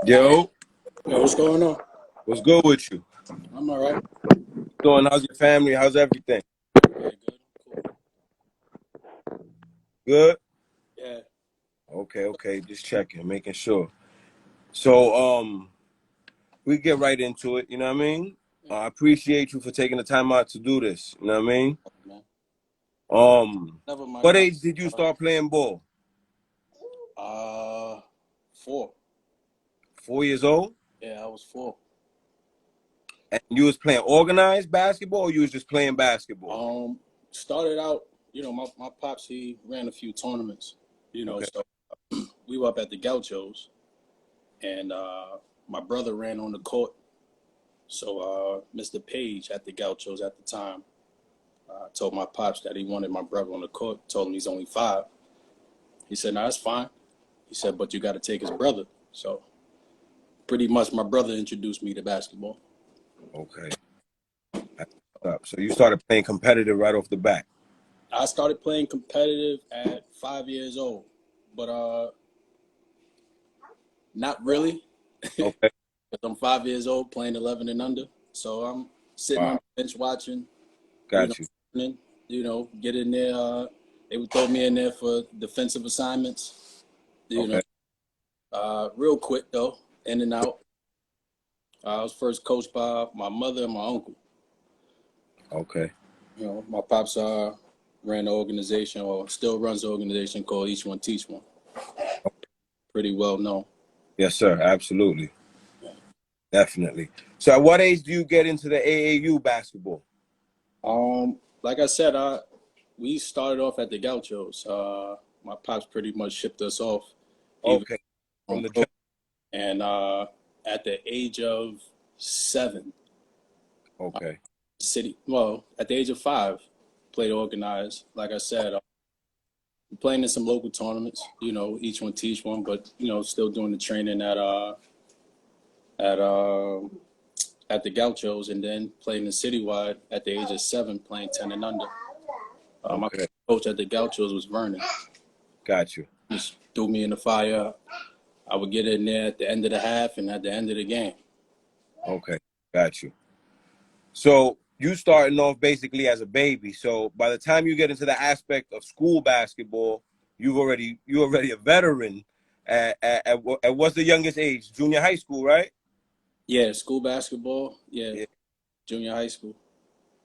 Yo, Yo, what's going on? what's good with you? I'm all right. Doing? How's your family? How's everything? Yeah, good. Cool. Good? Yeah. Okay. Just checking, making sure. So, we get right into it, you know what I mean? I appreciate you for taking the time out to do this, you know what I mean? Man. Um, Never mind. what age did you start playing ball? Uh, 4. 4 years old? Yeah, I was 4. And you was playing organized basketball or you was just playing basketball? Started out, my pops, he ran a few tournaments, Okay. so we were up at the Gauchos, and my brother ran on the court. So Mr. Page at the Gauchos at the time told my pops that he wanted my brother on the court. Told him he's only 5. He said, "No, that's fine." He said, "But you got to take his brother." So pretty much my brother introduced me to basketball. Okay. So you started playing competitive right off the bat? I started playing competitive at 5 years old, but not really. Okay. Because I'm 5 years old playing 11 and under. So I'm sitting on Wow. the bench watching, Got you. learning, get in there. They would throw me in there for defensive assignments, Okay. real quick though, in and out. I was first coached by my mother and my uncle. Okay. My pops ran the organization, or still runs the organization, called Each One Teach One. Pretty well known. Yes, sir. Absolutely. Definitely. So at what age do you get into the AAU basketball? Like I said, we started off at the Gauchos. My pops pretty much shipped us off. Okay. From the jump. And at the age of 7, Okay. at the age of 5, played organized. Like I said, playing in some local tournaments. Each one teach one, but still doing the training at at the Gauchos, and then playing the citywide at the age of 7, playing 10 and under. My Okay. coach at the Gauchos was Vernon. Got you. Just threw me in the fire. I would get in there at the end of the half and at the end of the game. Okay. Got you. So you starting off basically as a baby. So by the time you get into the aspect of school basketball, you're already a veteran at what's the youngest age? Junior high school, right? Yeah, school basketball. Yeah, Yeah. junior high school.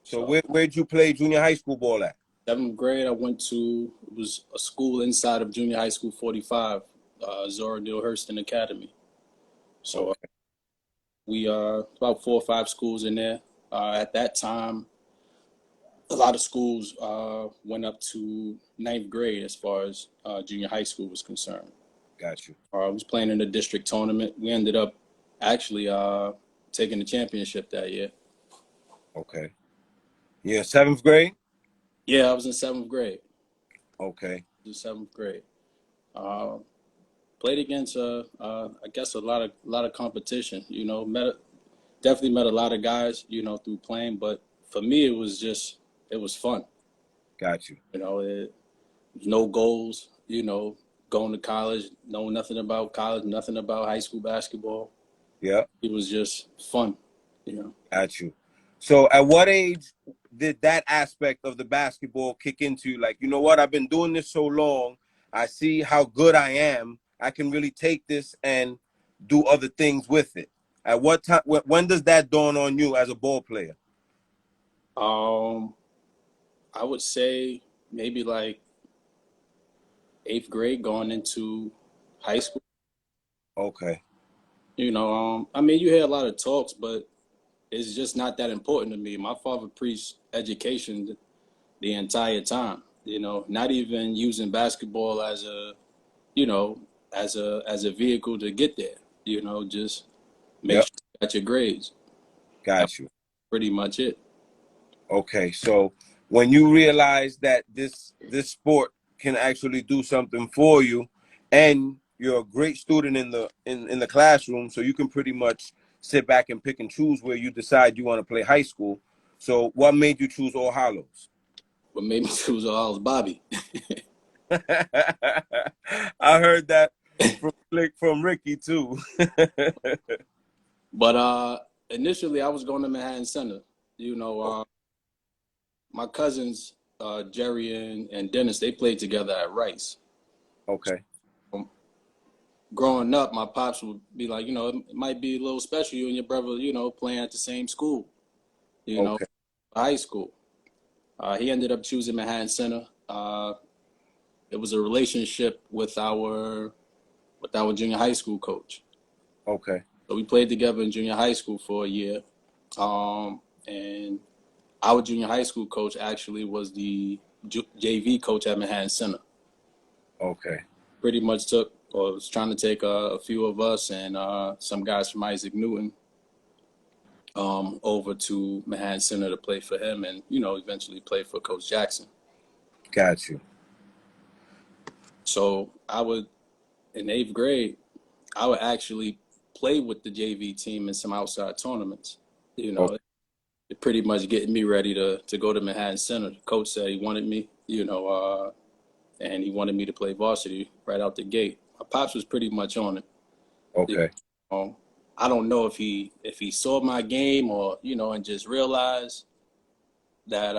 So So where'd you play junior high school ball at? 7th grade, I went to, it was a school inside of junior high school 45, Zora Neale Hurston Academy. So Okay. we about 4 or 5 schools in there. At that time, a lot of schools went up to 9th grade as far as junior high school was concerned. Got you. I was playing in the district tournament. We ended up actually taking the championship that year. Okay. Yeah, 7th grade? Yeah, I was in 7th grade. Okay. In 7th grade. Played against I guess a lot of competition. Definitely met a lot of guys, through playing. But for me, it was fun. Got you. No goals. Going to college, knowing nothing about college, nothing about high school basketball. Yeah. It was just fun. Got you. So at what age did that aspect of the basketball kick into you? Like, you know what? I've been doing this so long. I see how good I am. I can really take this and do other things with it. At what time? When does that dawn on you as a ball player? I would say maybe like 8th grade, going into high school. Okay. I mean, you hear a lot of talks, but it's just not that important to me. My father preached education the entire time. Not even using basketball as a, as a vehicle to get there. Just make Yep. sure you got your grades. That's Got you. pretty much it. Okay. So when you realize that this sport can actually do something for you, and you're a great student in the classroom, so you can pretty much sit back and pick and choose where you decide you want to play high school. So what made you choose All Hallows? What made me choose All Hallows Bobby. I heard that from Ricky too. But initially, I was going to Manhattan Center. You know, my cousins, Jerry and Dennis, they played together at Rice. Okay. Growing up, my pops would be like, it might be a little special, you and your brother, playing at the same school, Okay. high school. He ended up choosing Manhattan Center. It was a relationship with our junior high school coach. Okay. So we played together in junior high school for a year. And our junior high school coach actually was the JV coach at Manhattan Center. Okay. Pretty much was trying to take a few of us and some guys from Isaac Newton over to Manhattan Center to play for him and, eventually play for Coach Jackson. Got you. So in 8th grade, I would actually play with the JV team in some outside tournaments. Okay. It pretty much getting me ready to go to Manhattan Center. The coach said he wanted me, and he wanted me to play varsity right out the gate. My pops was pretty much on it. Okay. I don't know if he saw my game or, and just realized that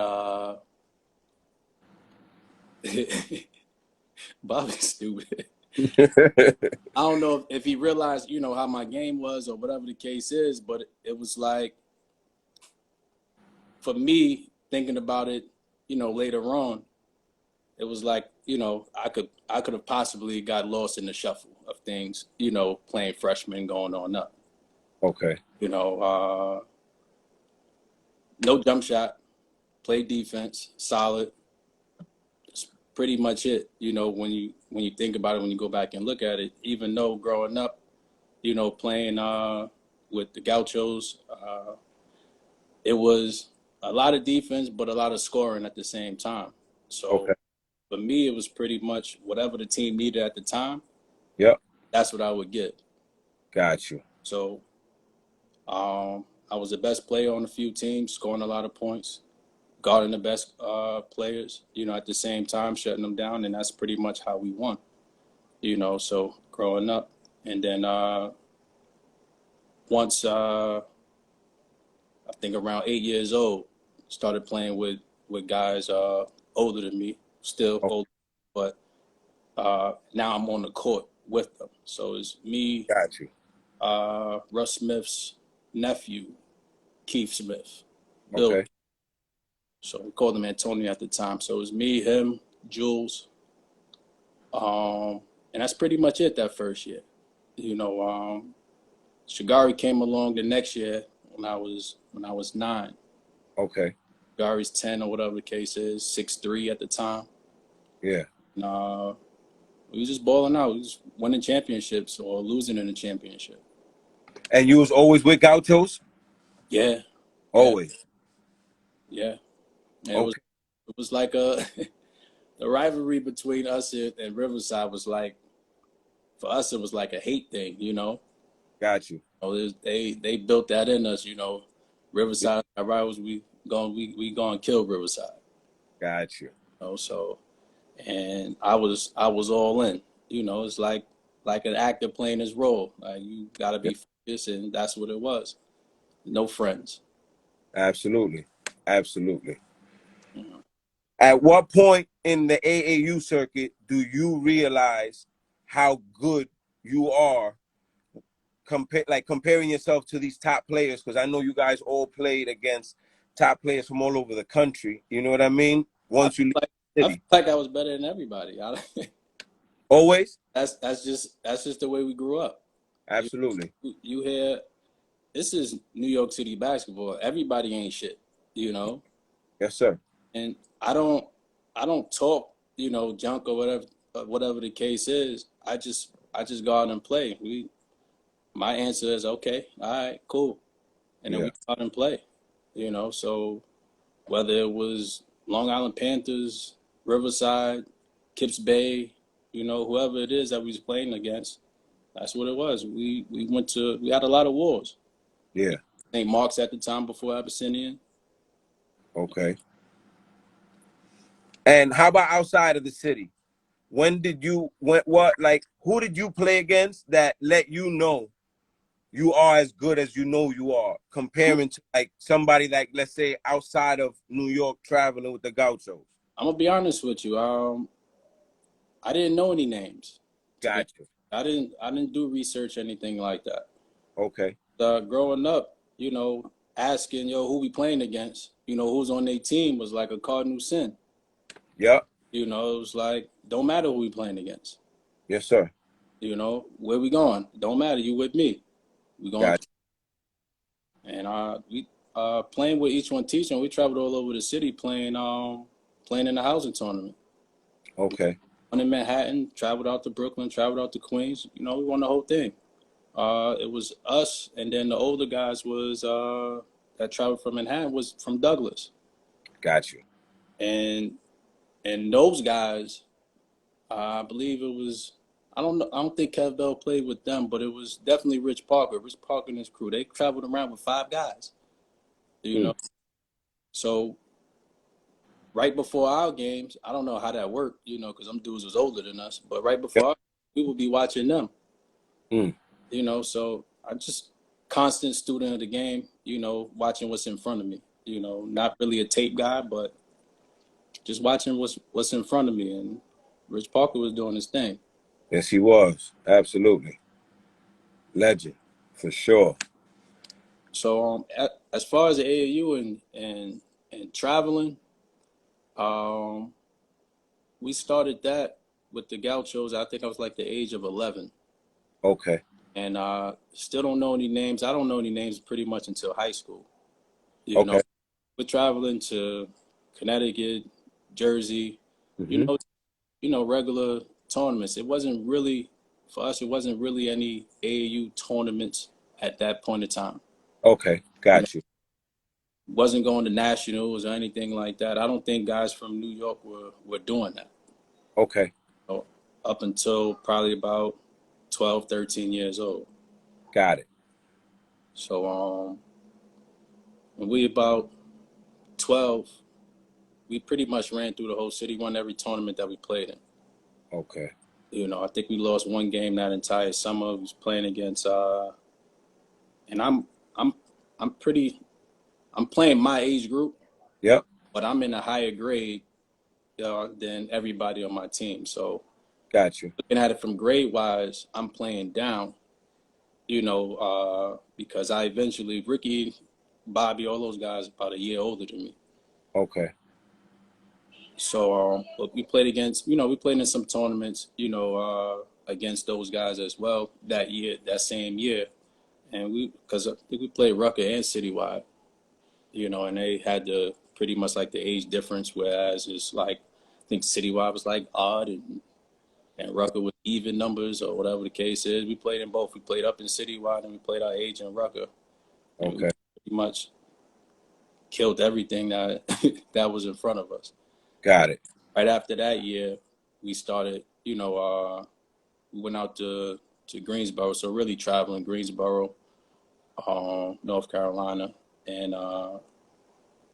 Bobby's stupid. I don't know if he realized, how my game was or whatever the case is, but it was like, for me, thinking about it, later on, it was like, I could have possibly got lost in the shuffle of things, playing freshman going on up. Okay. No jump shot, play defense, solid. That's pretty much it. When you think about it, when you go back and look at it, even though growing up, playing with the Gauchos, it was a lot of defense, but a lot of scoring at the same time. So Okay. for me, it was pretty much whatever the team needed at the time. Yep. That's what I would get. Got you. So I was the best player on a few teams, scoring a lot of points, guarding the best players, at the same time, shutting them down. And that's pretty much how we won, so growing up. And then once I think around 8 years old, started playing with guys older than me, still older, but now I'm on the court with them. So it's me, Got you. Russ Smith's nephew, Keith Smith, Bill. Okay. So we called him Antonio at the time. So it was me, him, Jules, and that's pretty much it that first year. Shigari came along the next year when I was 9. Okay. Shigari's 10 or whatever the case is, 6'3" at the time. Yeah. And we was just balling out. We was winning championships or losing in the championship. And you was always with Gauchos? Yeah. Always. Yeah. And Okay. it was like the rivalry between us and Riverside was like, for us, it was like a hate thing, Got you. They built that in us, Riverside, our rivals, we gonna kill Riverside. Got you. So, and I was all in, it's like an actor playing his role. Like, you gotta be focused, and that's what it was. No friends. Absolutely. Absolutely. Yeah. At what point in the AAU circuit do you realize how good you are comparing yourself to these top players? Because I know you guys all played against top players from all over the country. You know what I mean? Once you leave the I city. feel like I was better than everybody. Always? That's just the way we grew up. Absolutely. You hear, this is New York City basketball. Everybody ain't shit, Yes, sir. And I don't talk, junk or whatever the case is. I just go out and play. My answer is okay, all right, cool, and then we go out and play. So whether it was Long Island Panthers, Riverside, Kips Bay, whoever it is that we was playing against, that's what it was. We had a lot of wars. Yeah. St. Mark's at the time before Abyssinian. Okay. And how about outside of the city? when did you who did you play against that let you know you are as good as you know you are, comparing to like somebody like, let's say, outside of New York traveling with the Gauchos? I'm gonna be honest with you. I didn't know any names. Gotcha. I didn't do research or anything like that. Okay. Growing up, asking who we playing against, who's on their team was like a cardinal sin. Yep. It was like, don't matter who we playing against. Yes, sir. Where we going? Don't matter. You with me? We going. Gotcha. And we playing with each one teaching. We traveled all over the city playing in the housing tournament. Okay. Won in Manhattan, traveled out to Brooklyn, traveled out to Queens. We won the whole thing. It was us, and then the older guys was that traveled from Manhattan was from Douglas. Got you. And those guys, I believe it was, I don't think Kev Bell played with them, but it was definitely Rich Parker. Rich Parker and his crew. They traveled around with 5 guys. So right before our games, I don't know how that worked, because them dudes was older than us. But right before we would be watching them. So I just constant student of the game, watching what's in front of me. Not really a tape guy, but just watching what's in front of me. And Rich Parker was doing his thing. Yes, he was. Absolutely. Legend, for sure. So as far as the AAU and traveling, we started that with the Gauchos. I think I was like the age of 11. Okay. And still don't know any names. I don't know any names pretty much until high school. Okay. We're traveling to Connecticut, Jersey, regular tournaments. It wasn't really, for us, it wasn't really any AAU tournaments at that point in time. Okay, got you. Wasn't going to nationals or anything like that. I don't think guys from New York were doing that. Okay. So, up until probably about 12, 13 years old. Got it. So when we about 12, we pretty much ran through the whole city, won every tournament that we played in. Okay. I think we lost one game that entire summer. We was playing against and I'm playing my age group. Yep. But I'm in a higher grade than everybody on my team. So got you. Looking at it from grade wise, I'm playing down, because I eventually, Ricky, Bobby, all those guys about a year older than me. Okay. So we played against, we played in some tournaments, against those guys as well that same year. And because I think we played Rucker and Citywide, and they had pretty much like the age difference, whereas it's like, I think Citywide was like odd and Rucker with even numbers or whatever the case is. We played in both. We played up in Citywide and we played our age in Rucker. And we pretty much killed everything that that was in front of us. Got it. Right after that year, we started, we went out to Greensboro. So really traveling Greensboro, North Carolina, and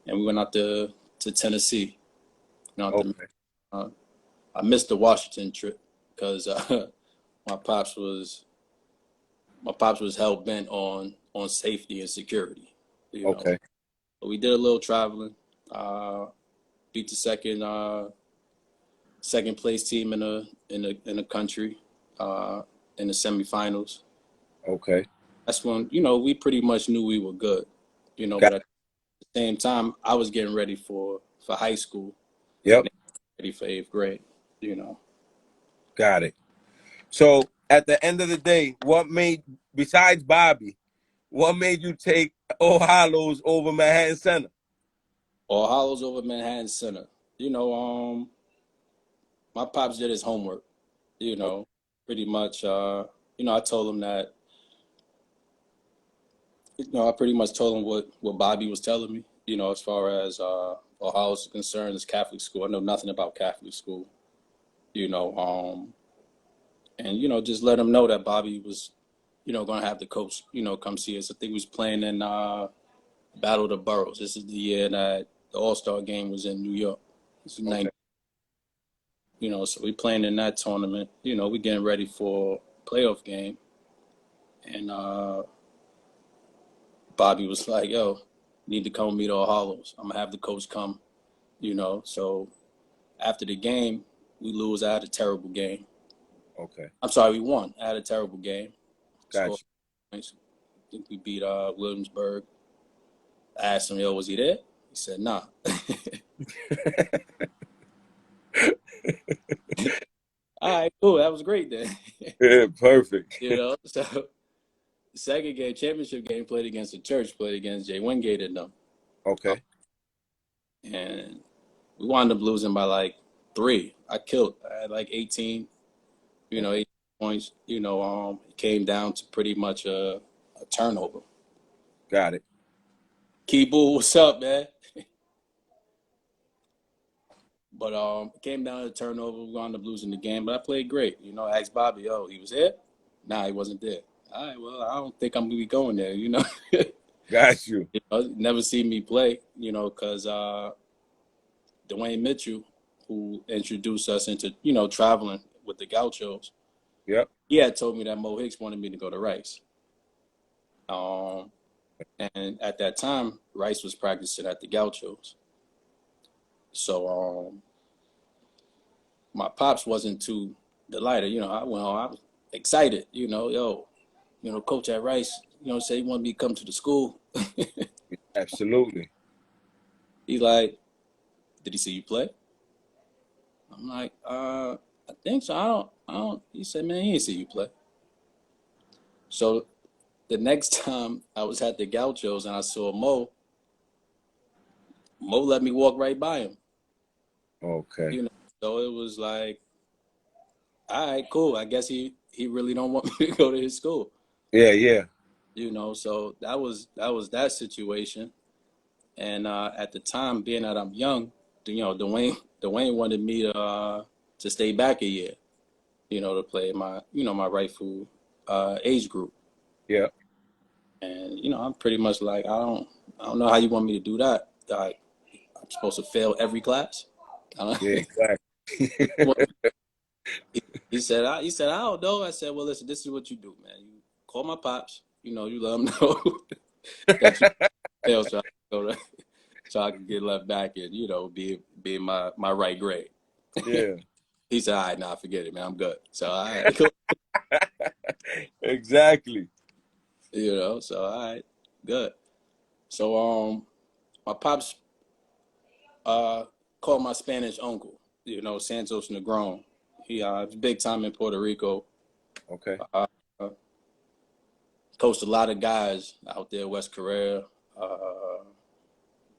we went out to Tennessee. I missed the Washington trip because my pops was hell bent on safety and security. Okay. But we did a little traveling. Beat the second place team in the country in the semifinals. Okay. That's when we pretty much knew we were good. But at the same time, I was getting ready for high school. Yep. Ready for 8th grade. Got it. So at the end of the day, besides Bobby, what made you take All Hallows over Manhattan Center? All Hallows over Manhattan Center. My pops did his homework. Pretty much. I told him that. I pretty much told him what Bobby was telling me. As far as All Hallows is concerned, it's Catholic school. I know nothing about Catholic school. And just let him know that Bobby was, going to have the coach, come see us. I think he was playing in Battle of the Boroughs. This is the year that the All-Star game was in New York. This is So we playing in that tournament. We getting ready for playoff game. And Bobby was like, yo, need to come meet All Hallows. I'm going to have the coach come, So after the game, we lose. I had a terrible game. Okay. I'm sorry, we won. I had a terrible game. Gotcha. I think we beat Williamsburg. I asked him, yo, was he there? He said, nah. All right, cool. That was great then. Yeah, perfect. So the second game, championship game, played against the church, played against Jay Wingate and them. Okay. And we wound up losing by like 3. I had like 18, 18 points. It came down to pretty much a turnover. Got it. Keebu, what's up, man? But it came down to a turnover. We wound up losing the game, but I played great. I asked Bobby, oh, he was there? Nah, he wasn't there. All right, well, I don't think I'm going to be going there, Got you. Never seen me play, because Dwayne Mitchell, who introduced us into, traveling with the Gauchos. Yep. He had told me that Mo Hicks wanted me to go to Rice. And at that time, Rice was practicing at the Gauchos. So my pops wasn't too delighted. I went home, I was excited, coach at Rice, said he wanted me to come to the school. Absolutely. He's like, did he see you play? I'm like, I think so. I don't. He said, man, he didn't see you play. So the next time I was at the Gauchos and I saw Mo let me walk right by him. Okay. So it was like, all right, cool. I guess he really don't want me to go to his school. Yeah. So that was that situation. And at the time, being that I'm young, Dwayne wanted me to stay back a year, to play my my rightful age group. Yeah. And I'm pretty much like, I don't know how you want me to do that. Like, I'm supposed to fail every class. Yeah, exactly. Well, he said, I don't know. I said, well, listen, this is what you do, man. You call my pops. You let them know that you failed, so I can get left back and be my right grade. Yeah. He said, all right, nah, forget it, man. I'm good. So all right, cool. Exactly. So all right, good. So my pops called my Spanish uncle, Santos Negron. He was big time in Puerto Rico. Okay. Coached a lot of guys out there, West Korea.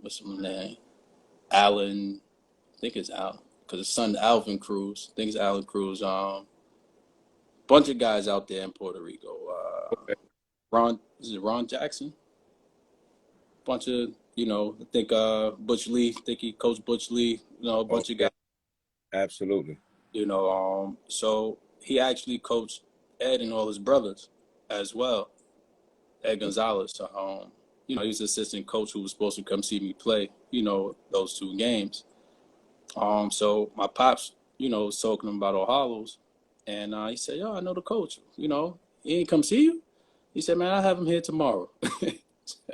What's his name? Allen. I think it's Allen, because his son Alvin Cruz. I think it's Allen Cruz. Bunch of guys out there in Puerto Rico. Okay. Ron Jackson? Bunch of, I think Butch Lee. I think he coached Butch Lee. A bunch of guys. Absolutely. So he actually coached Ed and all his brothers as well. Ed Gonzalez. He's the assistant coach who was supposed to come see me play, those 2 games. So my pops, was talking about All Hallows, and he said, yo, I know the coach. He ain't come see you? He said, man, I'll have him here tomorrow.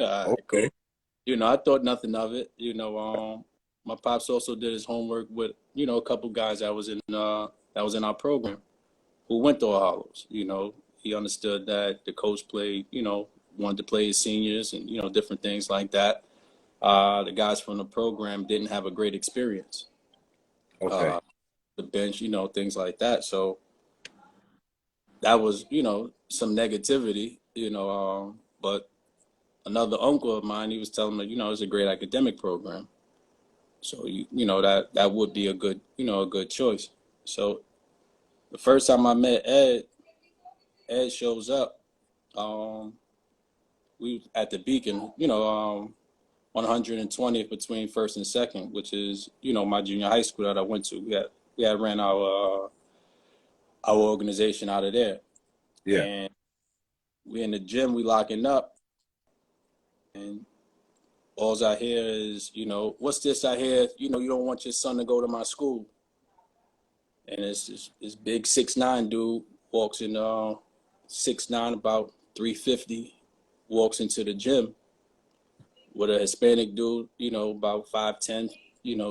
All right, cool. I thought nothing of it. My pops also did his homework with, a couple guys that was in our program who went to All Hallows. He understood that the coach played, wanted to play his seniors and, different things like that. The guys from the program didn't have a great experience. Okay. The bench, things like that. So that was, some negativity, but another uncle of mine, he was telling me, it's a great academic program. So, that would be a good, a good choice. So the first time I met Ed shows up. We at the Beacon, 120th between first and second, which is, my junior high school that I went to. We had ran our organization out of there. Yeah. And we in the gym, we locking up, and all I hear is, what's this I hear? You don't want your son to go to my school. and it's this big 6'9" dude walks in 6'9", about 350, walks into the gym with a Hispanic dude, about 5'10",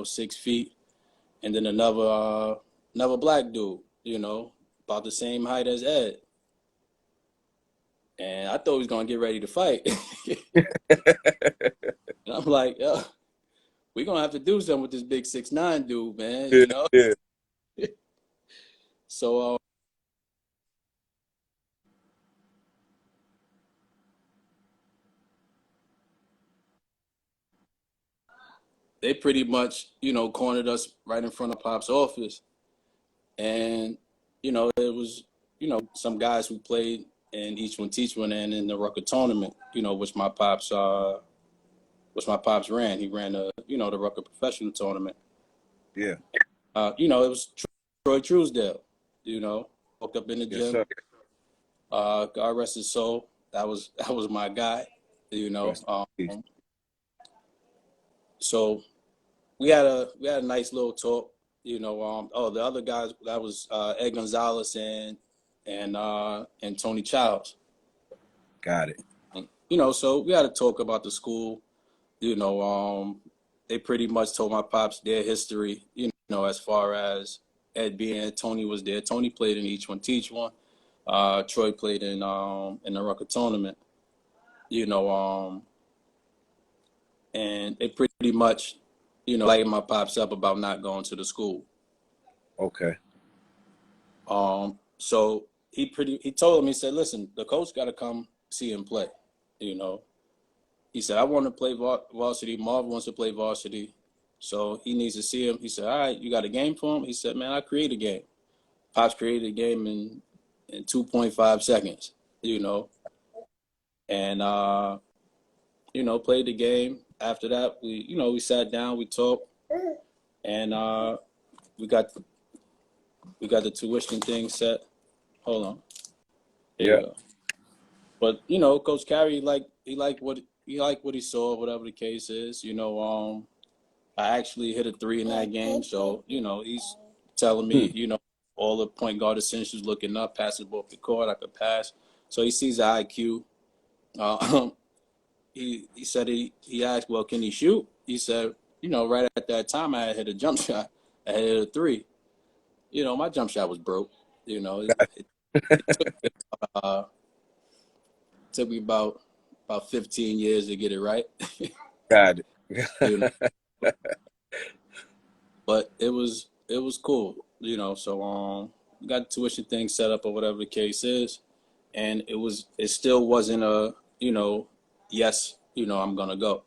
6 feet, and then another black dude, about the same height as Ed. And I thought he was gonna get ready to fight. And I'm like, yo, we're gonna have to do something with this big 6'9" dude, man. Yeah. So they pretty much, cornered us right in front of Pop's office. And, it was, some guys who played in Each One Teach One and in the Rucker tournament, which my pops ran. He ran the Rucker professional tournament. Yeah. It was Troy Truesdale, walked up in the Yes, gym. sir. God rest his soul. That was my guy, So we had a nice little talk, the other guys, that was Ed Gonzalez and Tony Childs. Got it. And, so we had to talk about the school. They pretty much told my pops their history, as far as Ed being Tony was there. Tony played in Each One Teach One. Troy played in the Rucker tournament, and they pretty much, lighting my pops up about not going to the school. Okay. So he told him, he said, listen, the coach got to come see him play, He said, I want to play varsity. Marv wants to play varsity. So he needs to see him. He said, all right, you got a game for him? He said, man, I created a game. Pops created a game in 2.5 seconds, and, played the game. After that, we sat down, we talked, and we got the tuition thing set. Hold on. There you go. But, Coach Carey, he liked what he saw, whatever the case is. I actually hit a 3 in that game. So, he's telling me, all the point guard essentials, looking up, passing the ball up the court, I could pass. So he sees the IQ. He said he asked, well, can he shoot? He said, right at that time, I had hit a jump shot. I had hit a 3. My jump shot was broke. It took me about 15 years to get it right. Got it. But it was cool, So we got the tuition thing set up or whatever the case is, and it still wasn't a yes, I'm gonna go.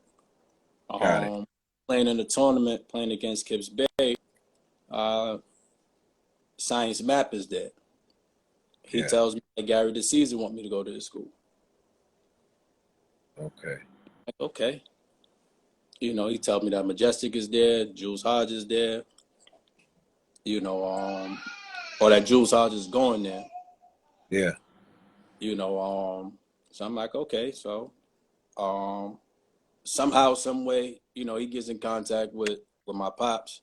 Got it. Playing in the tournament, playing against Kips Bay, Science Map is there. He tells me that Gary DeCesar want me to go to his school. Okay. Like, okay. He told me that Majestic is there, Jules Hodge is there, or that Jules Hodge is going there. Yeah. So I'm like, okay. So somehow, some way, he gets in contact with my pops,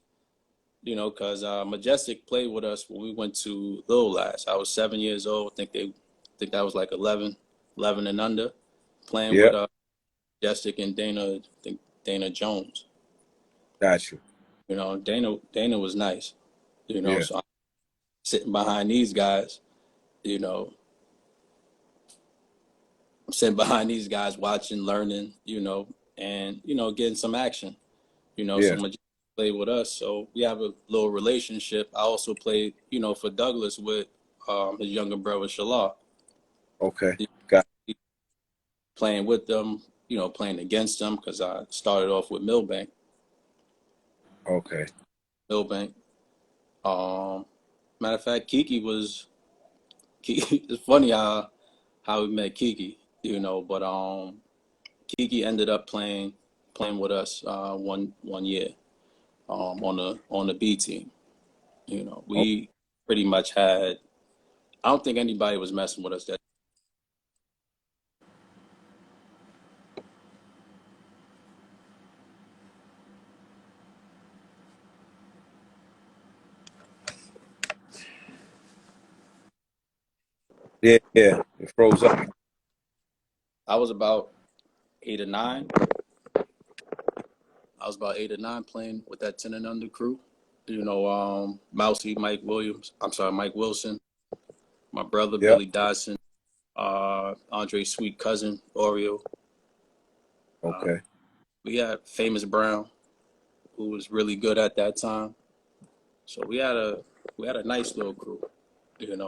because Majestic played with us when we went to Little last. I was 7 years old. I think that was like 11 and under, playing with Majestic and Dana Jones. Got you. Dana was nice, so I'm sitting behind these guys, I'm sitting behind these guys watching, learning, and, getting some action, so Majestic played with us. So we have a little relationship. I also played, for Douglas with his younger brother, Shalal. Okay. Got it. Playing with them, playing against them, because I started off with Milbank. Okay. Milbank. Matter of fact, it's funny how we met Kiki, but Kiki ended up playing with us one year on the B team. We pretty much had, I don't think anybody was messing with us that. Yeah, yeah. It froze up. I was about 8 or 9. I was about 8 or 9 playing with that 10 and under crew. Mousy, Mike Wilson, my brother Yeah. Billy Dodson, Andre's sweet cousin Oreo. Okay. We had Famous Brown, who was really good at that time. So we had a nice little crew, and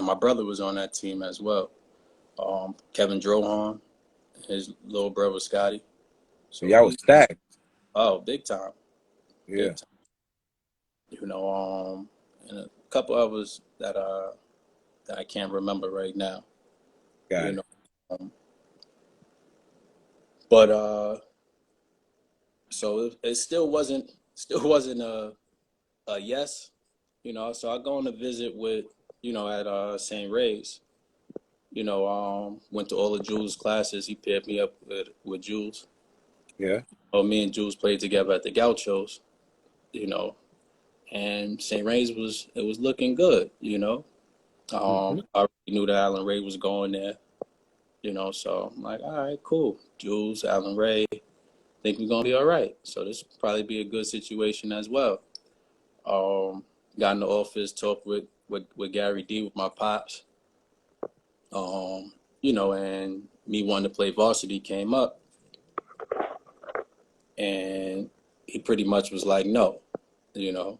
my brother was on that team as well. Kevin Drohan, his little brother Scotty. So So y'all was stacked. big time, Yeah. big time. And a couple of us that I can't remember right now. Got You it. know, but so it still wasn't a yes. So I go on a visit with at St. Ray's. Went to all of Jules' classes. He paired me up with Jules. Yeah. Me and Jules played together at the Gauchos. You know, and St. Ray's was looking good. Hmm. I already knew that Alan Ray was going there. So I'm like, all right, cool. Jules, Alan Ray, think we're gonna be all right. So this will probably be a good situation as well. Got in the office, talked with Gary D with my pops. And me wanting to play varsity came up, and he pretty much was like, no, you know,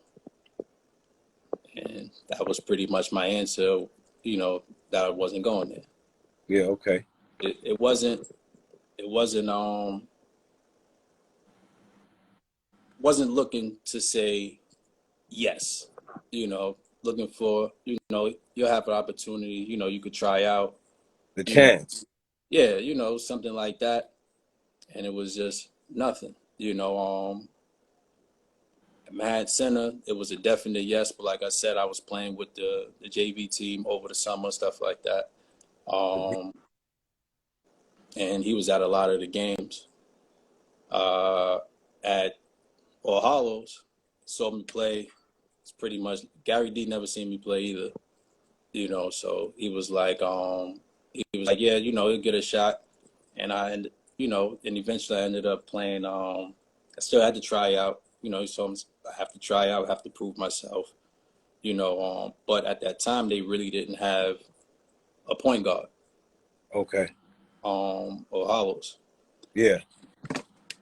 and that was pretty much my answer, that I wasn't going there. Yeah. Okay. It wasn't looking to say yes, looking for, you'll have an opportunity, you could try out, The you know, chance. yeah, something like that. And it was just nothing, Manhattan Center, it was a definite yes, but like I said, I was playing with the JV team over the summer, stuff like that. Mhm. And he was at a lot of the games. At All Hallows, saw me play. It's pretty much Gary D never seen me play either, so he was like, yeah, he'll get a shot. And and eventually I ended up playing. I still had to try out, so I have to try out, have to prove myself, but at that time they really didn't have a point guard, Okay. or Hollows. Yeah.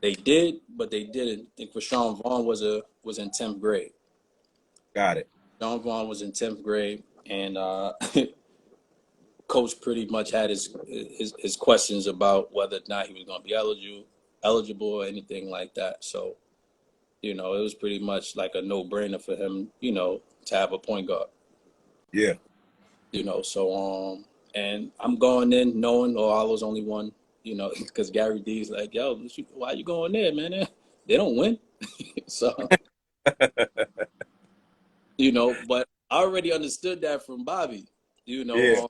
They did, but they didn't. I think Rashawn Vaughn was in 10th grade. Got it. Rashawn Vaughn was in 10th grade, and coach pretty much had his questions about whether or not he was going to be eligible or anything like that. So, it was pretty much like a no-brainer for him, to have a point guard. Yeah. So and I'm going in knowing, I was only one, because Gary D's like, yo, why you going there, man? They don't win. So, but I already understood that from Bobby, Yeah.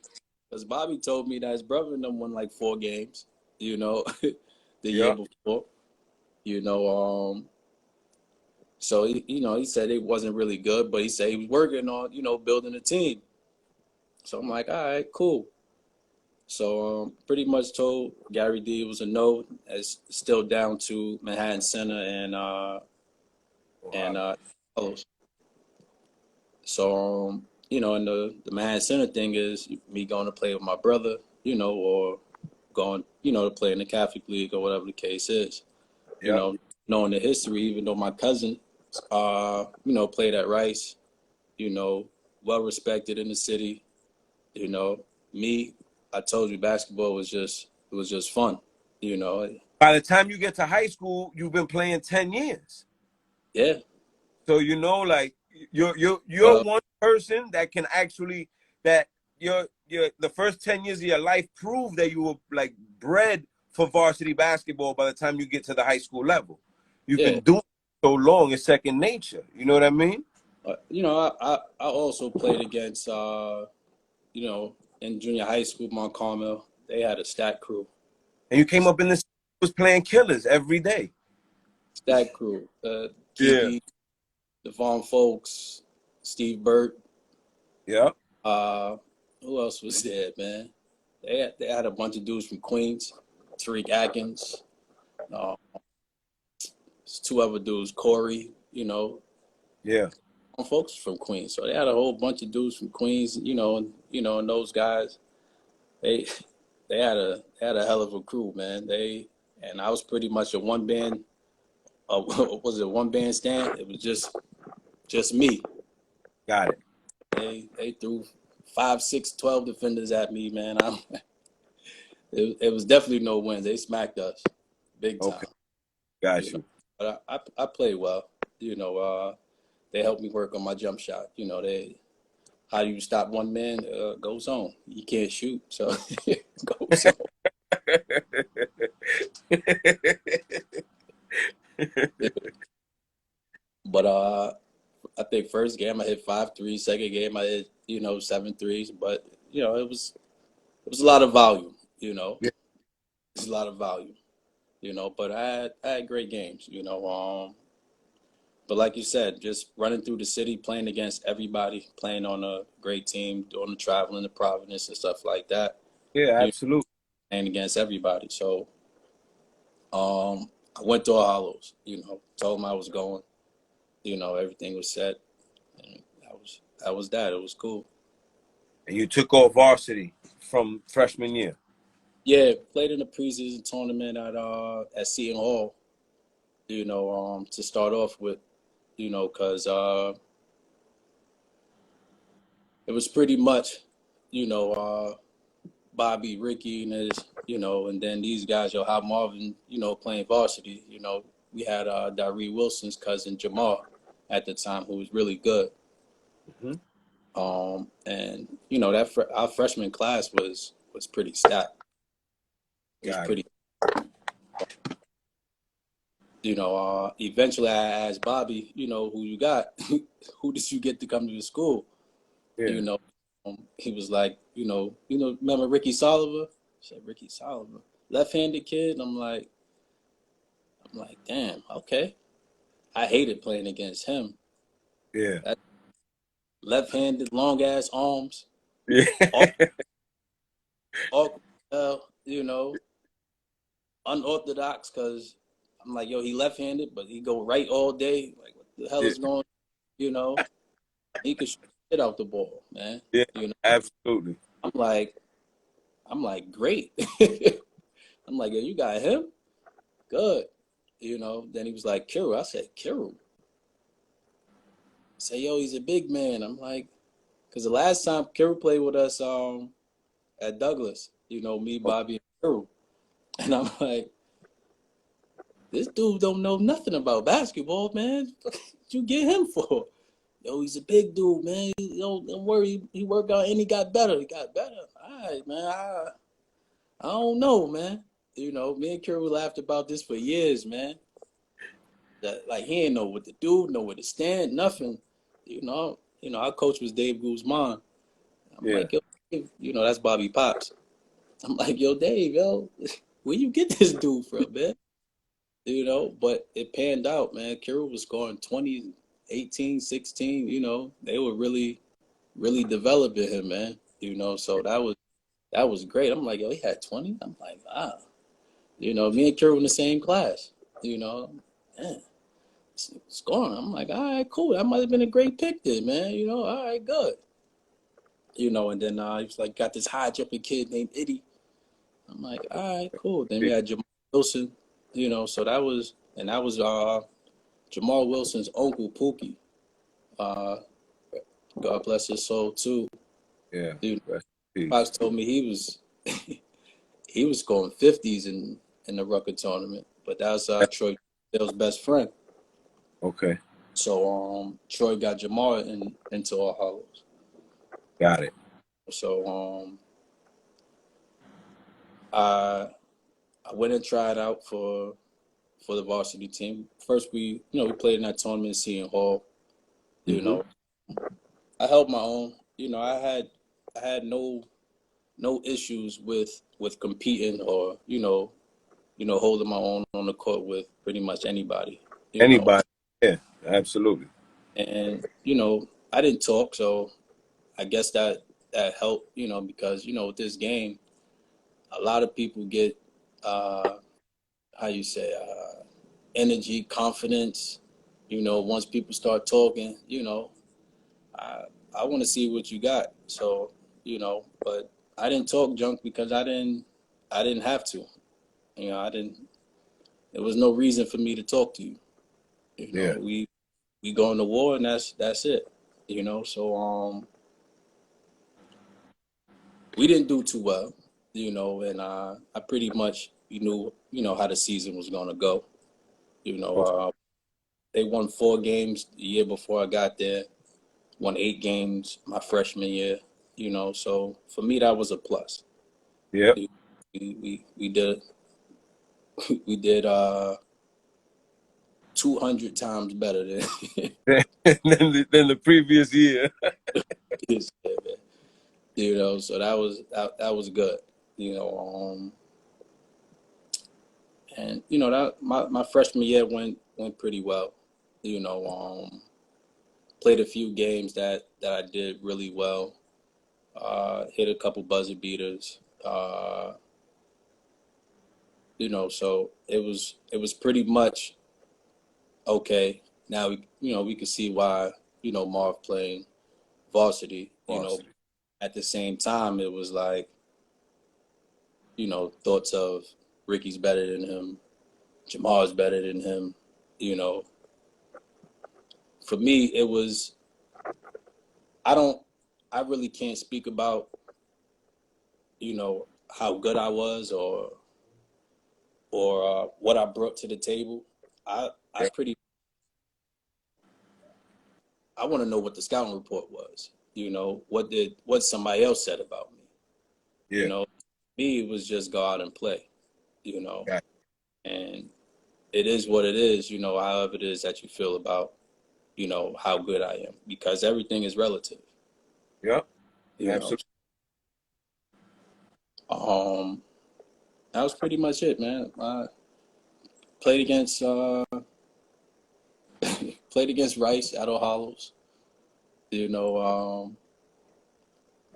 because Bobby told me that his brother and them won like 4 games, the year Yeah. before, you know. So he said it wasn't really good, but he said he was working on, building a team. So I'm like, all right, cool. So pretty much told Gary D it was a no. It's still down to Manhattan Center and Wow. Hollows. So and the Manhattan Center thing is me going to play with my brother, or going, to play in the Catholic League or whatever the case is. Yeah. Knowing the history, even though my cousin, played at Rice, well respected in the city. Me, I told you basketball was just fun. By the time you get to high school, you've been playing 10 years. Yeah. So like you're Well, one person that can actually that your the first 10 years of your life prove that you were like bred for varsity basketball by the time you get to the high school level. You've yeah. been doing it so long, it's second nature. You know what I mean? I also played against in junior high school, Mount Carmel. They had a stat crew. And you came up in this was playing killers every day. Stat crew. Yeah. Kiki, Devon Folks, Steve Burt, Yeah. Uh, who else was there, man? They had a bunch of dudes from Queens, Tariq Atkins, uh, two other dudes, Corey, Yeah, folks from Queens. So they had a whole bunch of dudes from Queens, and those guys, they they had a hell of a crew, man. And I was pretty much a one band. Was it one band stand? It was just me. got it. They threw 5, 6, 12 defenders at me, man. It was definitely no win. They smacked us big Okay, time. got You know, you. but I played well. They helped me work on my jump shot. How do you stop one man? Go zone. You can't shoot, so go zone. But I think first game I hit 5 threes. Second game I hit 7 threes. But it was a lot of volume. Yeah, It's a lot of volume. But I had great games. But like you said, just running through the city, playing against everybody, playing on a great team, doing the traveling to Providence and stuff like that. yeah, You know, absolutely. playing against everybody. So I went to All Hallows. Told them I was going. Everything was set. And that was that. It was cool. And you took off varsity from freshman year. Yeah, played in the preseason tournament at Seton Hall. To start off with, because it was pretty much, Bobby, Ricky, and and then these guys, how Marvin, playing varsity. We had Darrell Wilson's cousin Jamal at the time, who was really good. Hmm. And our freshman class was pretty stacked. It was Got it. pretty. Eventually I asked Bobby, who you got, who did you get to come to the school? Yeah, He was like, remember Ricky Soliver? I said, Ricky Soliver, left-handed kid. I'm like, damn, okay. I hated playing against him. yeah, That left-handed, long-ass arms, yeah, awkward, unorthodox. Cause I'm like, yo, he left-handed, but he go right all day. Like, what the hell yeah, is going? You know, he could shoot shit out the ball, man. yeah, absolutely. I'm like, great. I'm like, yo, you got him? Good. Then he was like, Kirill. I said, Kirill. Say, yo, he's a big man. I'm like, because the last time Kirill played with us at Douglas, me, Oh, Bobby, and Kirill. And I'm like, this dude don't know nothing about basketball, man. What you get him for? Yo, he's a big dude, man. Don't worry. He worked out and he got better. He got better. All right, man. I don't know, man. Me and Kirill laughed about this for years, man. That, like, he ain't know what to do, know where to stand, nothing. Our coach was Dave Guzman. I'm yeah, like, yo, Dave, that's Bobby Pops. I'm like, yo, Dave, where you get this dude from, man? But it panned out, man. Kirill was scoring 20, 18, 16. They were really, really developing him, man. So that was great. I'm like, yo, he had 20. I'm like, wow. Me and Kirill in the same class. Man, scoring. I'm like, all right, cool. That might have been a great pick then, man. All right, good. And then he was like, got this high jumping kid named Itty. I'm like, all right, cool. Then we had Jamal Wilson. So that was Jamal Wilson's uncle Pookie. Uh, God bless his soul too. yeah. Dude, Rest in peace. Fox told me he was he was scoring 50s in the Rucker tournament, but that was Troy Dale's best friend. Okay, So Troy got Jamal into All Hallows. got it. So I went and tried out for the varsity team. First we played in that tournament in Seton Hall. Hmm. I held my own. I had no issues with competing or holding my own on the court with pretty much anybody. Anybody? Yeah, absolutely. And I didn't talk, so I guess that that helped, you know, because, you know, with this game, a lot of people get, how you say, energy, confidence. You know, once people start talking, you know, I want to see what you got. So, you know, but I didn't talk junk because I didn't have to. You know, there was no reason for me to talk to you. You know, Yeah. we going to war and that's it. You know, so we didn't do too well, you know, and I pretty much knew, you know, how the season was gonna go. You know, Okay. they won 4 games the year before I got there, won 8 games my freshman year, you know, so for me that was a plus. Yep. We did we did 200 times better than than the previous year. this year, man. You know, so that was good. You know, and you know that my freshman year went pretty well. You know, played a few games that I did really well. Hit a couple buzzer beaters. You know, so it was pretty much okay. Now we can see why, you know, Marv playing varsity. You know, Boston. at the same time it was like, you know, thoughts of Ricky's better than him, Jamar's better than him. You know, for me it was I don't I really can't speak about, you know, how good I was or what I brought to the table. I Yeah. pretty I want to know what the scouting report was. You know, what somebody else said about me. You Yeah. know, me it was just go out and play. You know, Got and it is what it is. You know, however it is that you feel about, you know, how good I am, because everything is relative. it. Yep. You know, Absolutely. um, that was pretty much it, man. I played against played against Rice at All Hallows. You know,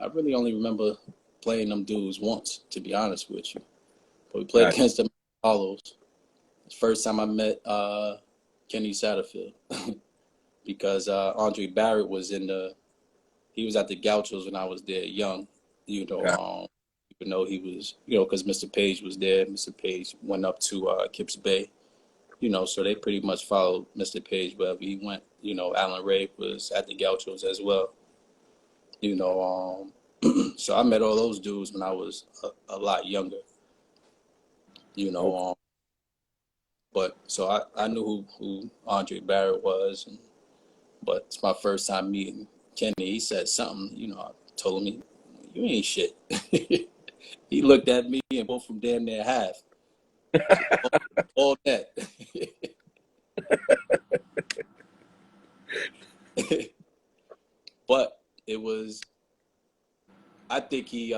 I really only remember playing them dudes once, to be honest with you. But we played Got against them at Hollows. First time I met Kenny Satterfield because Andre Barrett was he was at the Gauchos when I was there young, you know, got even though he was, you know, because Mr. Page was there. Mr. Page went up to Kips Bay, you know, so they pretty much followed Mr. Page wherever he went. You know, Alan Ray was at the Gauchos as well, you know. So I met all those dudes when I was a lot younger, you know. okay. But so I knew who Andre Barrett was, but it's my first time meeting Kenny. He said something, you know. I told him, "You ain't shit." He looked at me and both from damn near half. All that. But it was. I think he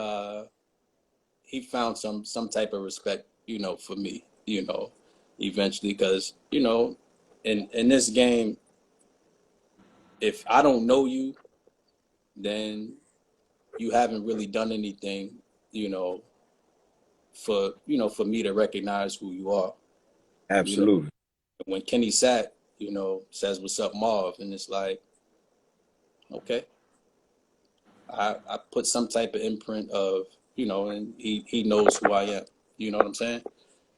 found some type of respect, you know, for me, you know, eventually, because, you know, in this game, if I don't know you, then you haven't really done anything, you know, for me to recognize who you are. You know, Absolutely. when Kenny Sack, you know, says what's up, Marv, and it's like, okay, I put some type of imprint of, you know, and he knows who I am. You know what I'm saying?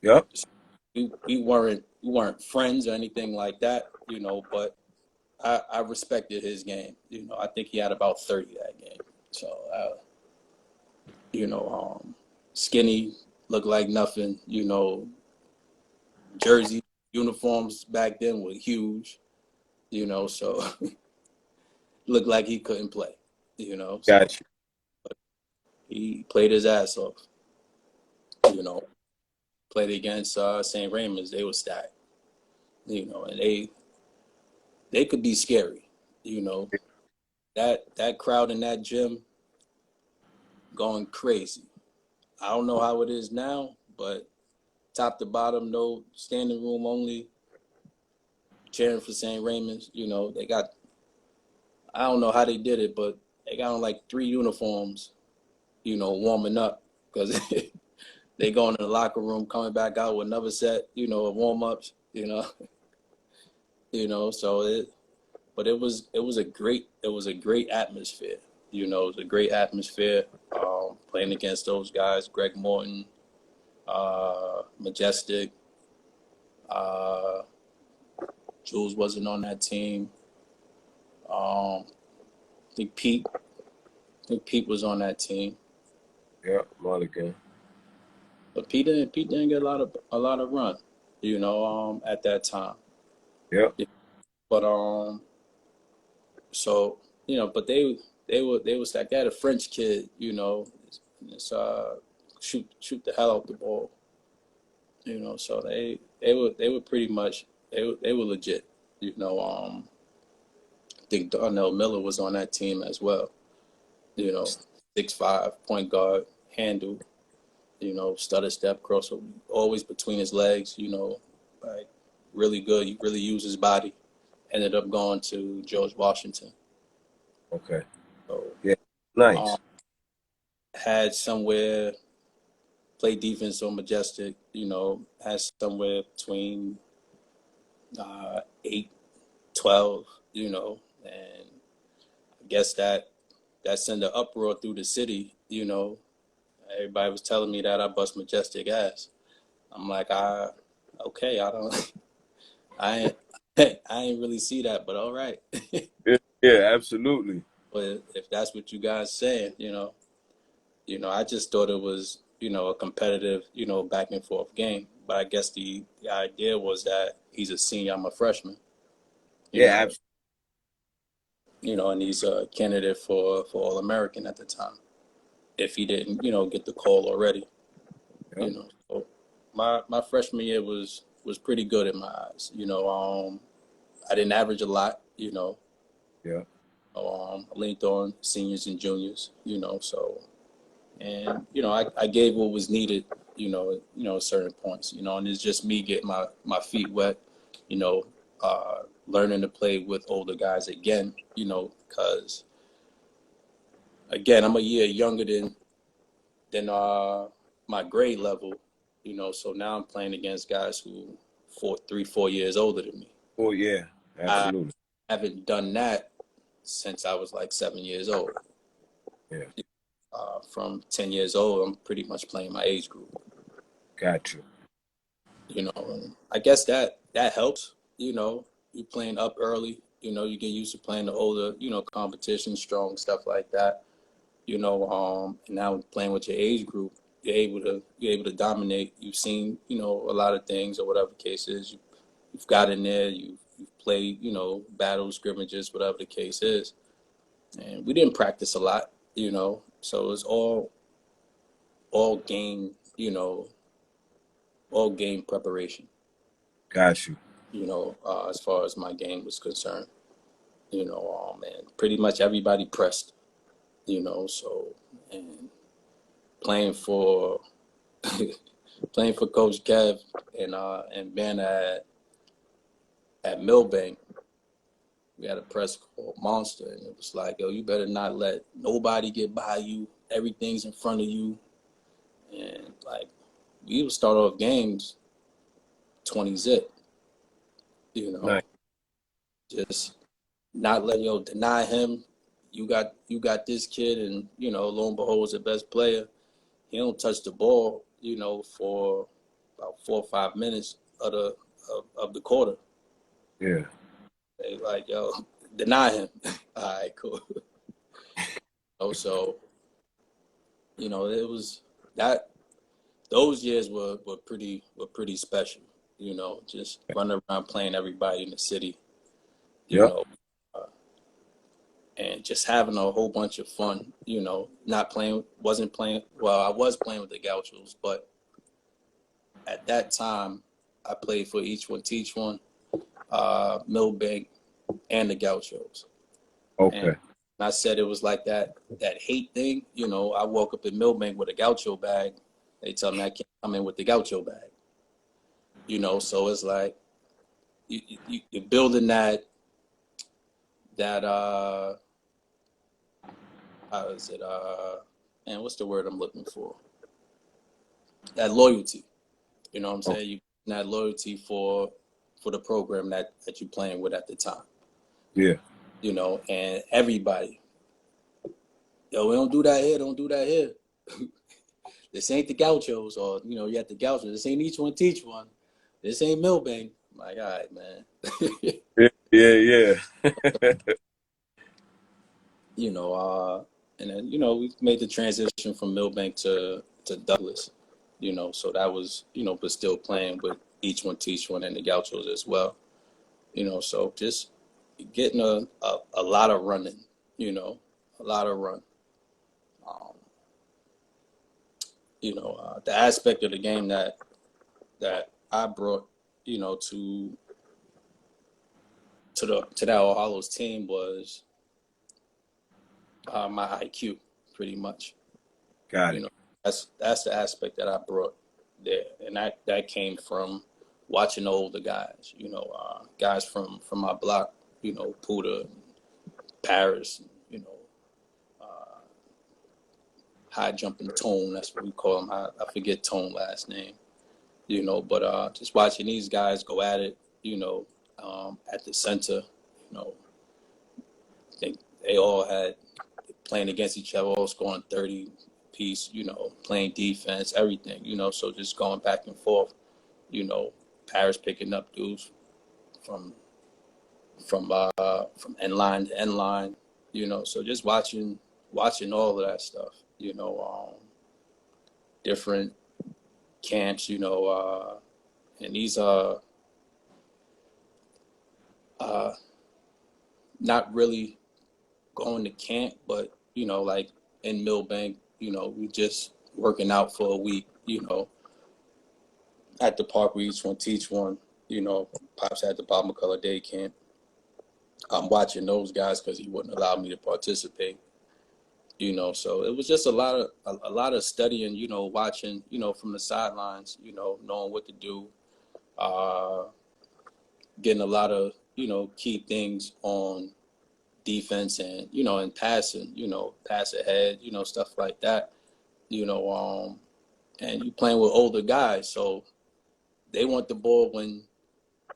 Yep. So we weren't friends or anything like that, you know, but I respected his game. You know, I think he had about 30 that game. So you know, skinny, looked like nothing, you know, jersey uniforms back then were huge, you know, so looked like he couldn't play, you know, so Got you. he played his ass off, you know, played against St. Raymond's. They were stacked, you know, and they could be scary, you know, that crowd in that gym going crazy. I don't know how it is now, but top to bottom, no standing room only, cheering for St. Raymond's. You know, they got, I don't know how they did it, but they got on like 3 uniforms, you know, warming up because they going in the locker room, coming back out with another set, you know, of warm-ups, you know. So it was a great atmosphere. You know, it was a great atmosphere playing against those guys, Greg Morton, Majestic, Jules wasn't on that team. I think Pete was on that team. Yeah, Mulligan. But Pete didn't get a lot of run, you know, at that time. Yeah. But so, you know, but they was like, they had a French kid, you know, it's shoot the hell out the ball. You know, so they were pretty much they were legit. You know, I think Darnell Miller was on that team as well. You know, 6'5", point guard, handle. You know, stutter step, crossover, always between his legs. You know, like really good. He really used his body. Ended up going to George Washington. Okay. So, yeah, nice. Had somewhere. Played defense on Majestic, you know, has somewhere between 8, 12, you know, and I guess that sent an uproar through the city, you know. Everybody was telling me that I bust Majestic ass. I'm like, okay, I don't, I ain't really see that, but all right. Yeah, absolutely. But if that's what you guys saying, you know, I just thought it was, you know, a competitive, you know, back and forth game. But I guess the idea was that he's a senior, I'm a freshman. You know, Absolutely. you know, and he's a candidate for All American at the time. If he didn't, you know, get the call already. Yeah. You know, so my freshman year was pretty good in my eyes. You know, I didn't average a lot. You know, Yeah. I leaned on seniors and juniors. You know, so. And, you know, I gave what was needed, you know, at certain points, you know, and it's just me getting my feet wet, you know, learning to play with older guys again, you know, because, again, I'm a year younger than my grade level, you know, so now I'm playing against guys who 4 years older than me. Oh, yeah, absolutely. I haven't done that since I was like 7 years old. Yeah. From 10 years old, I'm pretty much playing my age group. Got you. You know, and I guess that helps. You know, you playing up early. You know, you get used to playing the older, you know, competition, strong stuff like that. You know, and now playing with your age group, you're able to dominate. You've seen, you know, a lot of things or whatever the case is. You've got in there. You've played, you know, battles, scrimmages, whatever the case is. And we didn't practice a lot, you know, so it was all game, you know, all game preparation. Got you. You know, as far as my game was concerned, you know, and pretty much everybody pressed, you know, so, and playing for Coach Kev and Ben at Millbank, we had a press called Monster, and it was like, yo, you better not let nobody get by you. Everything's in front of you, and like we would start off games 20-zip, you know, Nice. just not let deny him. You got this kid, and you know, lo and behold, was the best player. He don't touch the ball, you know, for about 4 or 5 minutes of the quarter. Yeah. They like, yo, deny him. All right, cool. So, you know, it was that those years were pretty special. You know, just running around playing everybody in the city. You Yep. know, and just having a whole bunch of fun, you know, wasn't playing, well, I was playing with the Gauchos, but at that time, I played for Each One Teach One, Millbank, and the Gauchos. Okay. And I said it was like that hate thing, you know, I woke up in Millbank with a Gaucho bag. They tell me I can't come in with the Gaucho bag. You know, so it's like you're building that how is it? And what's the word I'm looking for? That loyalty. You know what I'm Oh, saying? You that loyalty for the program that you're playing with at the time. yeah. You know, and everybody, yo, we don't do that here. Don't do that here. This ain't the Gauchos, or you know, you at the Gauchos. This ain't each one teach one. This ain't Milbank. I'm like, all right, man. Yeah, yeah, yeah. You know, and then you know, we made the transition from Milbank to Douglas. You know, so that was, you know, but still playing with each one teach one and the Gauchos as well. You know, so just getting a lot of running. You know, a lot of run. Um, you know, the aspect of the game that I brought, you know, to that All Hallows team was my IQ, pretty much. Got You it. know, that's the aspect that I brought there, and that came from watching the older guys. You know, guys from my block. You know, Puda, Paris. You know, high jumping Tone. That's what we call him. I forget Tone last name. You know, but just watching these guys go at it. You know, at the center. You know, I think they all had playing against each other, all scoring 30 piece, you know, playing defense, everything, you know, so just going back and forth, you know, Paris picking up dudes from end line to end line, you know, so just watching all of that stuff, you know, different camps, you know, and these are not really going to camp, but you know, like in Milbank, you know, we just working out for a week, you know, at the park we each one teach one, you know, Pops had the Bob McCullough Day Camp. I'm watching those guys because he wouldn't allow me to participate, you know, so it was just a lot of studying, you know, watching, you know, from the sidelines, you know, knowing what to do, uh, getting a lot of, you know, key things on defense and, you know, and passing, you know, pass ahead, you know, stuff like that, you know, and you playing with older guys, so they want the ball when,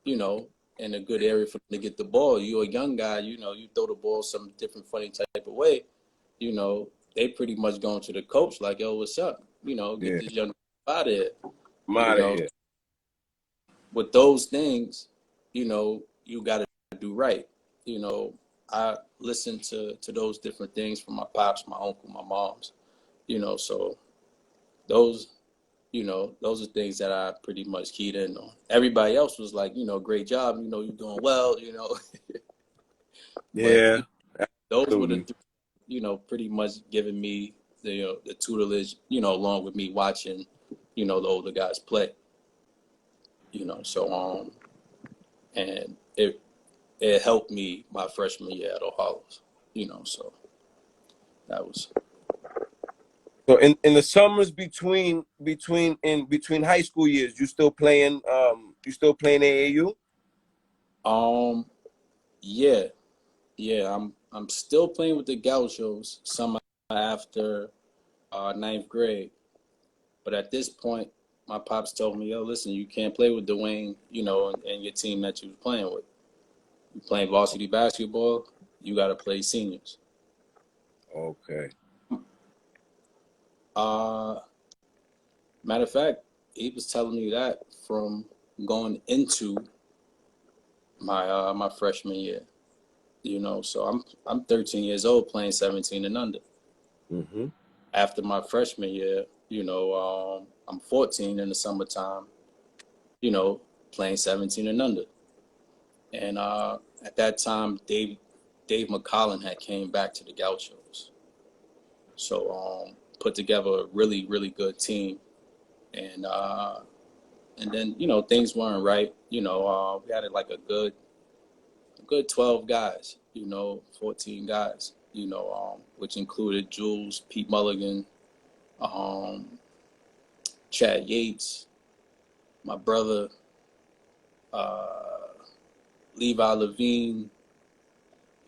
you know, in a good area for them to get the ball. You're a young guy, you know, you throw the ball some different funny type of way, you know, they pretty much going to the coach like, yo, what's up? You know, get Yeah. this young out of here. I'm You out of know, here. with those things, you know, you got to do right. You know, I listen to those different things from my pops, my uncle, my moms, you know, so those, you know, those are things that I pretty much keyed in on. Everybody else was like, you know, great job, you know, you're doing well, you know. But Yeah, those were the absolutely. three, you know, pretty much giving me the, you know, the tutelage, you know, along with me watching, you know, the older guys play, you know. So and it helped me my freshman year at All Hallows, you know. So that was So in the summers between high school years, you still playing AAU? um yeah, I'm still playing with the Gauchos some after ninth grade. But at this point, my pops told me, yo, listen, you can't play with Dwayne, you know, and your team that you was playing with. You playing varsity basketball, you got to play seniors. Okay. Uh, Matter of fact, he was telling me that from going into my freshman year. You know, so I'm 13 years old playing 17 and under. Mm-hmm. After my freshman year, you know, I'm 14 in the summertime, you know, playing 17 and under. And at that time, Dave McCullough had came back to the Gauchos. So put together a really, really good team. And then, you know, things weren't right. You know, we had like a good 12 guys, you know, 14 guys, you know, which included Jules, Pete Mulligan, um, Chad Yates, my brother, uh, Levi Levine,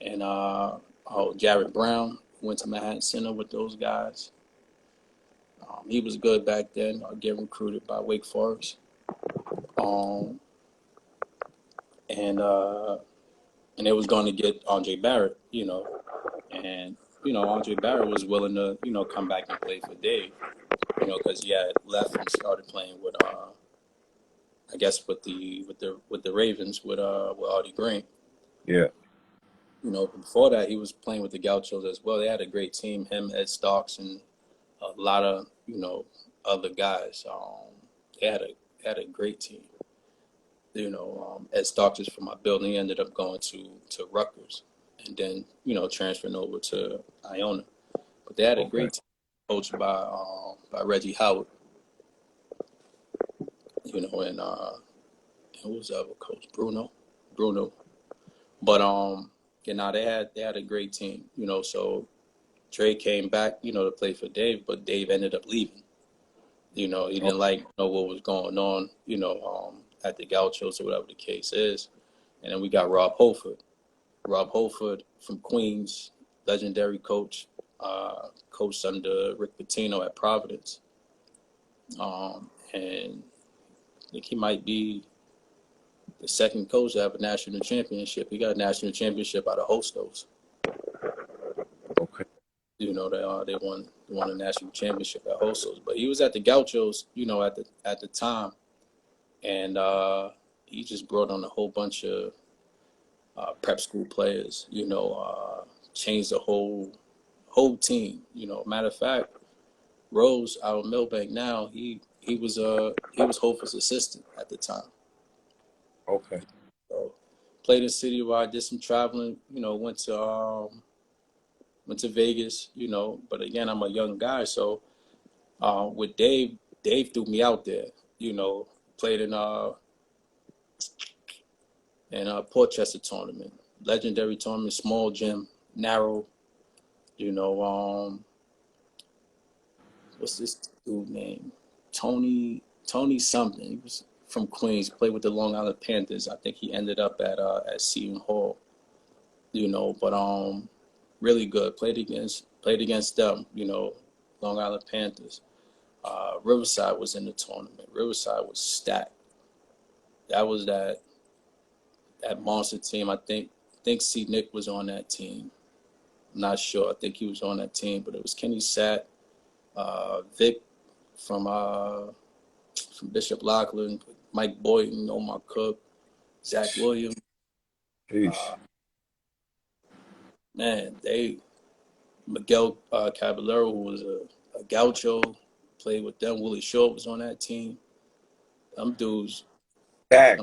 and Jared Brown. went to Manhattan Center with those guys. He was good back then, getting recruited by Wake Forest. And they was going to get Andre Barrett, and, Andre Barrett was willing to, come back and play for Dave, because he had left and started playing with, I guess with the Ravens with Artie Green. Yeah. Before that, he was playing with the Gauchos as well. They had a great team, him, Ed Starks, and a lot of, other guys. They had a great team. Ed Starks is from my building. He ended up going to Rutgers and then, transferring over to Iona. But they had a great team coached by Reggie Howard. And who was the other coach? Bruno. But they had a great team, so Trey came back, to play for Dave, but Dave ended up leaving. He didn't like what was going on, at the Gauchos or whatever the case is. And then we got Rob Holford. Rob Holford from Queens, legendary coach, coached under Rick Pitino at Providence. And I think he might be the second coach to have a national championship. He got a national championship out of Hostos. Okay. They won a national championship at Hostos. But he was at the Gauchos, at the time. And he just brought on a whole bunch of prep school players, changed the whole team. Matter of fact, Rose out of Millbank now, he was Holford's assistant at the time. Okay. So played in Citywide, did some traveling, went to Vegas, but again, I'm a young guy. So with Dave threw me out there, played in Portchester tournament, legendary tournament, small gym, narrow, what's this dude name? Tony something. He was from Queens, played with the Long Island Panthers. I think he ended up at Seton Hall, but really good. Played against them, Long Island Panthers. Riverside was in the tournament. Riverside was stacked. That was that monster team. I think C. Nick was on that team. I'm not sure. I think he was on that team, but it was Kenny Satt, Vic from Bishop Loughlin, Mike Boynton, Omar Cook, Zach Williams. Miguel Caballero, who was a Gaucho, played with them. Willie Short was on that team. Them dudes. Stacked.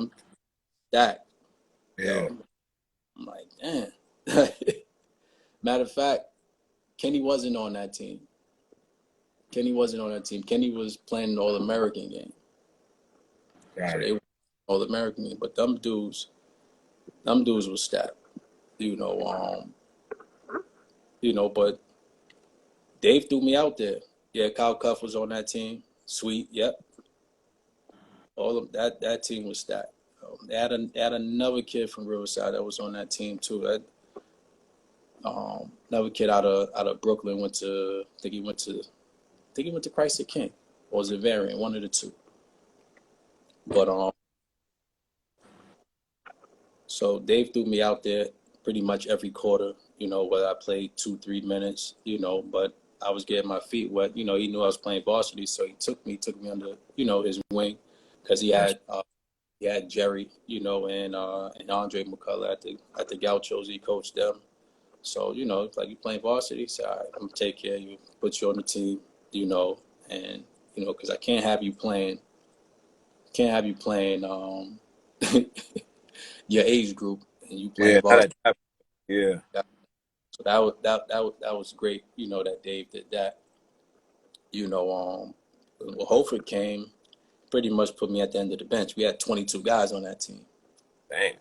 Stacked. Yeah. I'm like, damn. Matter of fact, Kenny wasn't on that team. Kenny was playing an All-American game. They were All-American game. But them dudes were stacked. But Dave threw me out there. Yeah, Kyle Cuff was on that team. Sweet, yep. All of that team was stacked. They had another kid from Riverside that was on that team too. Another kid out of Brooklyn went to Christ the King, or was it Variant? One of the two. But so Dave threw me out there pretty much every quarter. Whether I played 2-3 minutes. But I was getting my feet wet. He knew I was playing varsity, so he took me under his wing, because he had Jerry, and Andre McCullough at the Gauchos. He coached them. So, like, you playing varsity, he said, all right, I'm going to take care of you, put you on the team, and, because I can't have you playing your age group and you playing varsity. Yeah. So that was great, that Dave did that. Holford came, pretty much put me at the end of the bench. We had 22 guys on that team. Damn.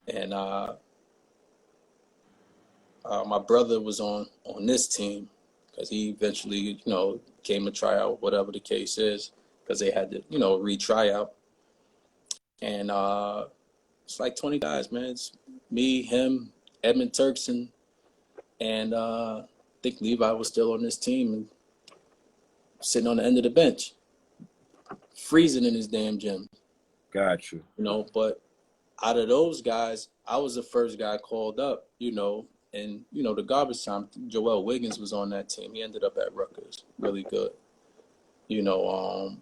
And my brother was on this team, because he eventually, came to try out, whatever the case is, because they had to, retry out. And it's like 20 guys, man. It's me, him, Edmund Turkson, and think Levi was still on this team and sitting on the end of the bench, freezing in his damn gym. Got you. You know, but out of those guys, I was the first guy called up, you know, and, you know, the garbage time, Joel Wiggins was on that team. He ended up at Rutgers, really good, you know,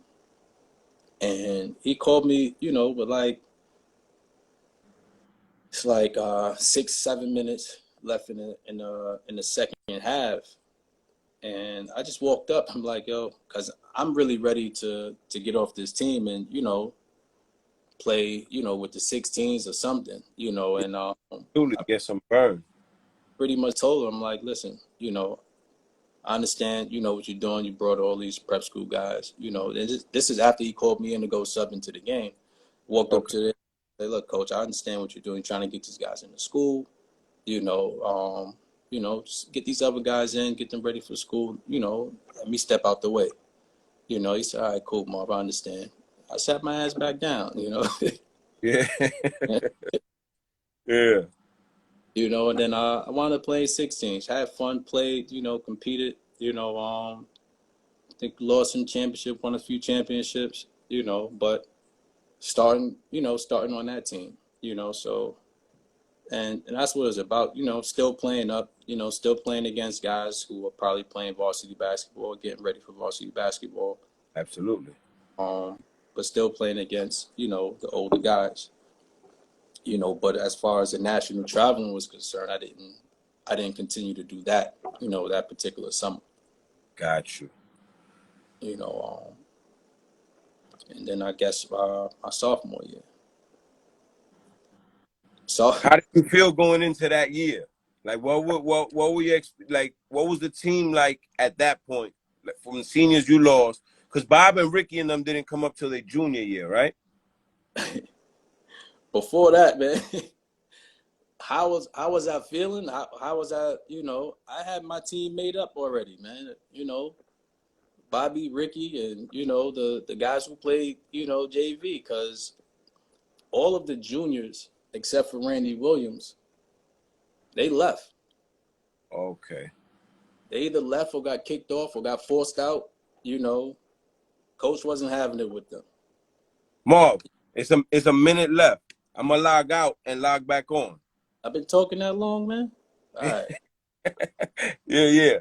and he called me, you know, but like, it's like 6-7 minutes left in the second half. And I just walked up. I'm like, yo, because I'm really ready to get off this team and, you know, play, you know, with the 16s or something, you know, and I Get some burn. pretty much told him, like, listen, you know, I understand, you know, what you're doing. You brought all these prep school guys, you know, and this is after he called me in to go sub into the game. Walked up to it, said, look, coach, I understand what you're doing. You're trying to get these guys into school, you know, just get these other guys in, get them ready for school, you know, let me step out the way. You know, he said, all right, cool, Marv, I understand. I sat my ass back down, you know. Yeah. Yeah. You know, and then I wound up playing 16s. Had fun, played, you know, competed, you know, I think lost some championship, won a few championships, you know, but starting on that team, you know, so and that's what it's about, you know, still playing up, you know, still playing against guys who are probably playing varsity basketball, getting ready for varsity basketball. Absolutely. But still playing against, you know, the older guys. You know, but as far as the national traveling was concerned, I didn't continue to do that, you know, that particular summer. Got you. You know, and then I guess my sophomore year. So How did you feel going into that year? Like, what were you like? What was the team like at that point? Like, from the seniors you lost, because Bob and Ricky and them didn't come up till their junior year, right? before that, man, how was I feeling? How was I? You know, I had my team made up already, man. You know, Bobby, Ricky, and you know the guys who played, you know, JV, because all of the juniors except for Randy Williams, they left. Okay. They either left or got kicked off or got forced out. You know, coach wasn't having it with them. Marv, it's a minute left. I'm gonna log out and log back on. I've been talking that long, man. All right. Yeah.